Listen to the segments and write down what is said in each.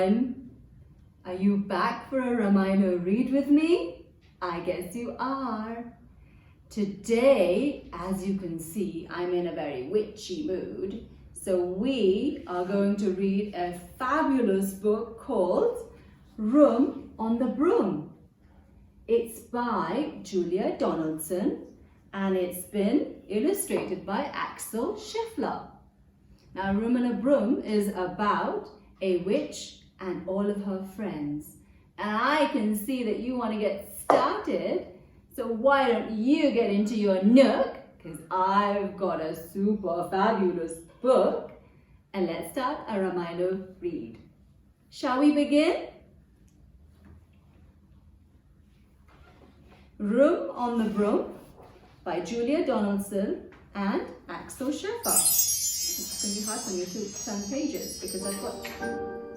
everyone! Are you back for a Ramaailo read with me? I guess you are. Today, as you can see, I'm in a very witchy mood. So we are going to read a fabulous book called Room on the Broom. It's by Julia Donaldson and it's been illustrated by Axel Scheffler. Now, Room on a Broom is about a witch and all of her friends. And I can see that you want to get started. So why don't you get into your nook? Because I've got a super fabulous book. And let's start a Ramaailo read. Shall we begin? Room on the Broom by Julia Donaldson and Axel Scheffler. It's going to be hard for you to turn pages because I've got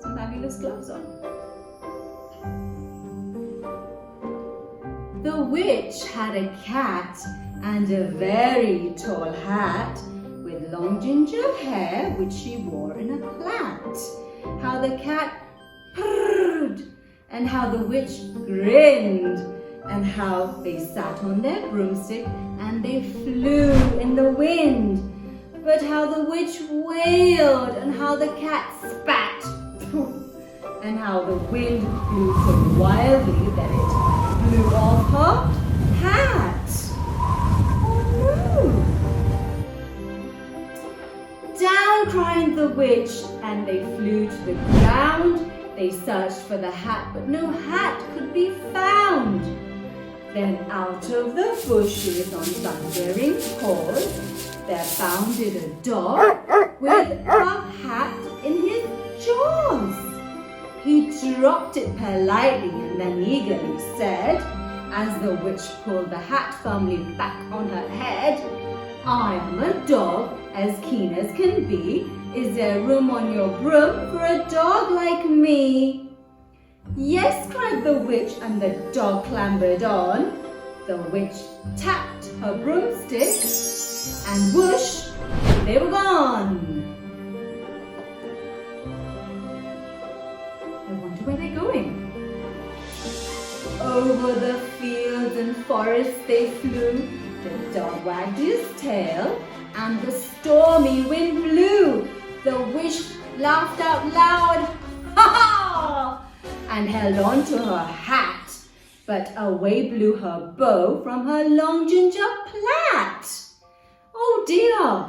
some fabulous gloves on. The witch had a cat and a very tall hat with long ginger hair which she wore in a plait. How the cat purred and how the witch grinned and how they sat on their broomstick and they flew in the wind. But how the witch wailed and how the cat spat and how the wind blew so wildly that it blew off her hat. Oh no! Down cried the witch and they flew to the ground. They searched for the hat but no hat could be found. Then out of the bushes on thundering calls there bounded a dog with a hat in his jaws. He dropped it politely and then eagerly said, as the witch pulled the hat firmly back on her head, I am a dog as keen as can be. Is there room on your broom for a dog like me? Yes, cried the witch, and the dog clambered on. The witch tapped her broomstick and whoosh, they were gone. I wonder where they're going. Over the fields and forests they flew. The dog wagged his tail and the stormy wind blew. The witch laughed out loud, ha ha, and held on to her hat. But away blew her bow from her long ginger plait. Oh dear!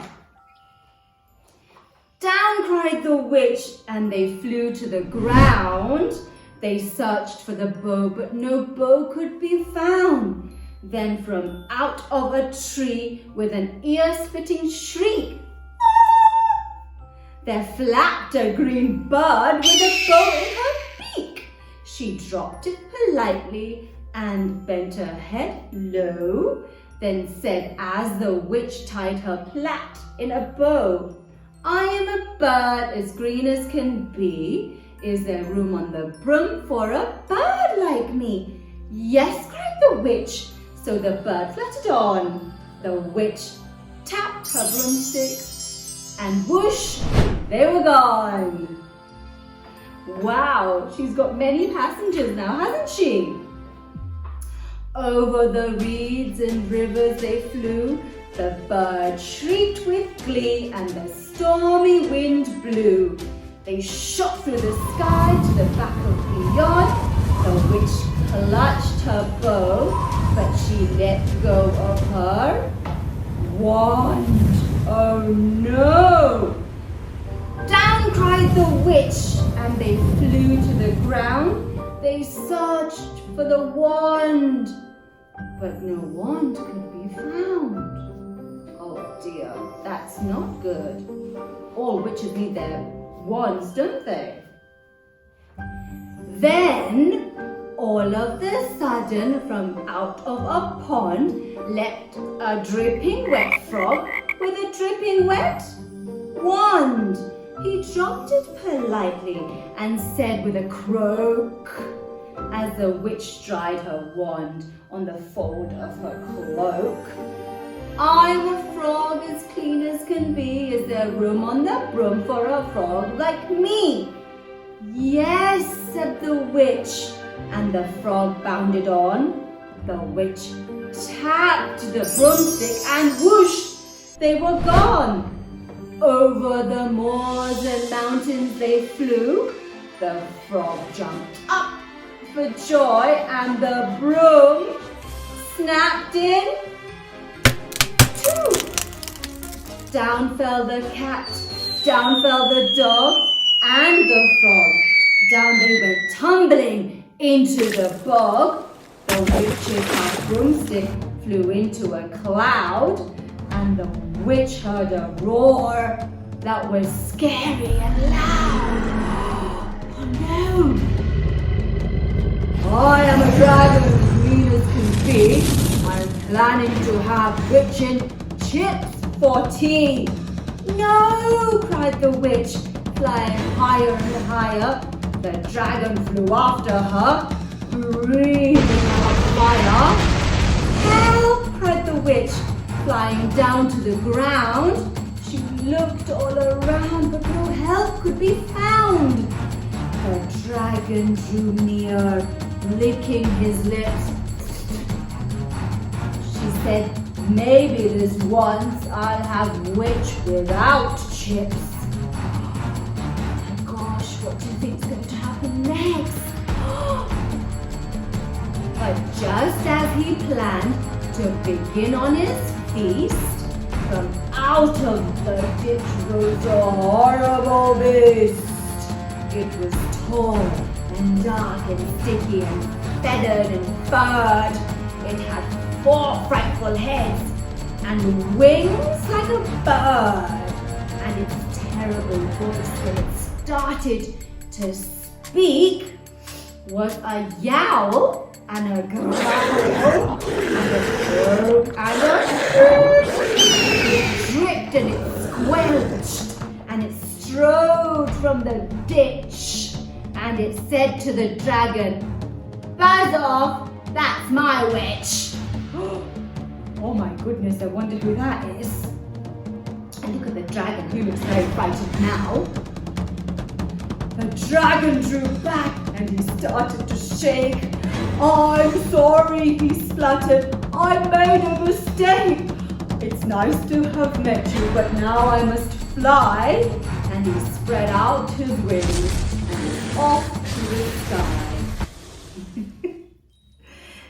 Down cried the witch and they flew to the ground. They searched for the bow but no bow could be found. Then from out of a tree with an ear-splitting shriek, there flapped a green bird with a bow in her beak. She dropped it politely and bent her head low. Then said as the witch tied her plait in a bow, I am a bird as green as can be. Is there room on the broom for a bird like me? Yes, cried the witch. So the bird fluttered on. The witch tapped her broomstick and whoosh, they were gone. Wow, she's got many passengers now, hasn't she? Over the reeds and rivers they flew. The bird shrieked with glee and the stormy wind blew. They shot through the sky to the back of the yard. The witch clutched her bow, but she let go of her wand. Oh no! Down cried the witch and they flew to the ground. They searched for the wand, but no wand could be found. Oh dear, that's not good. All witches need their wands, don't they? Then, all of a sudden, from out of a pond, leapt a dripping wet frog with a dripping wet wand. He dropped it politely and said with a croak, as the witch dried her wand on the fold of her cloak, I'm a frog as clean as can be. Is there room on the broom for a frog like me? Yes, said the witch, and the frog bounded on. The witch tapped the broomstick and whoosh, they were gone. Over the moors and mountains they flew. The frog jumped up for joy and the broom snapped in two. Down fell the cat, down fell the dog and the frog. Down they went tumbling into the bog. The witch's half broomstick flew into a cloud, and the witch heard a roar that was scary and loud. Oh no! I am a dragon, green as can be. I'm planning to have witching chips for tea. No! Cried the witch, flying higher and higher. The dragon flew after her, breathing out fire. Help! Cried the witch, flying down to the ground. She looked all around, but no help could be found. The dragon drew near, licking his lips. She said, maybe this once I'll have witch without chips. Oh gosh, what do you think's going to happen next? But just as he planned to begin on his feast, from out of the ditch rose a horrible beast. It was tall and dark and sticky and feathered and furred. It had 4 frightful heads and wings like a bird. And its terrible voice, when it started to speak, was a yowl and a growl and a croak and a it dripped and it squelched and it strode from the ditch, and it said to the dragon, "Buzz off, that's my witch." Oh my goodness, I wonder who that is. And look at the dragon, who looks very frightened now. The dragon drew back and he started to shake. "I'm sorry," he spluttered. "I made a mistake. It's nice to have met you, but now I must fly." And he spread out his wings and was off to the sky.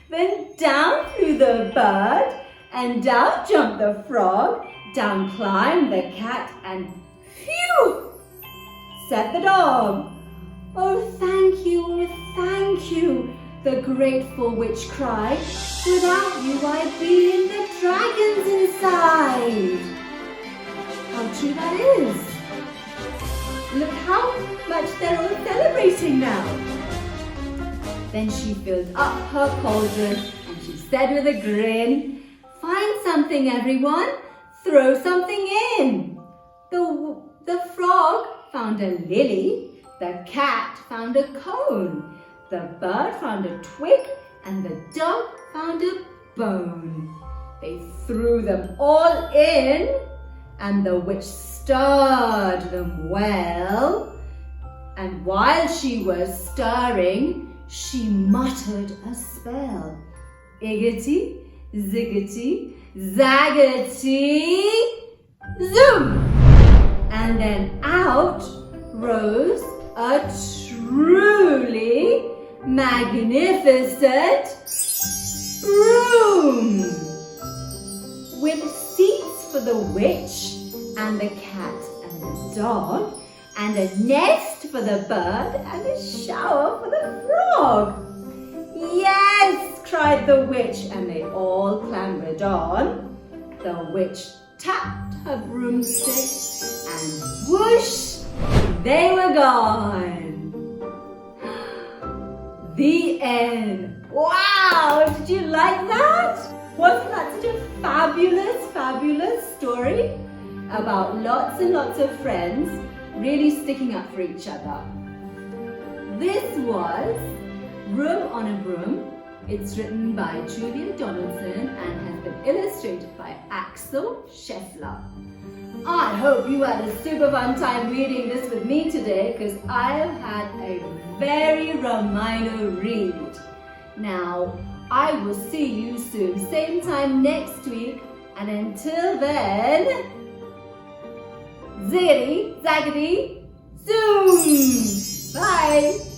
Then down flew the bird, and down jumped the frog, down climbed the cat, and phew, said the dog. "Oh, thank you," the grateful witch cried. "Without you, I'd be in the dragons inside." How true that is. Look how much they're all celebrating now. Then she filled up her cauldron and she said with a grin, "Find something, everyone. Throw something in." The frog found a lily. The cat found a cone. The bird found a twig, and the dog found a bone. They threw them all in, and the witch stirred them well. And while she was stirring, she muttered a spell. Iggity, ziggity, zaggity, zoom! And then out rose a truly magnificent broom with seats for the witch and the cat and the dog, and a nest for the bird and a shower for the frog. "Yes!" cried the witch, and they all clambered on. The witch tapped her broomstick and whoosh, they were gone. The end. Wow, did you like that? Wasn't that such a fabulous, fabulous story about lots and lots of friends really sticking up for each other? This was Room on a Broom. It's written by Donaldson and has been illustrated by Axel Scheffler. I hope you had a super fun time reading this with me today because I've had a very Ramaailo read. Now, I will see you soon, same time next week, and until then, ziggity, zaggity, zoom! Bye!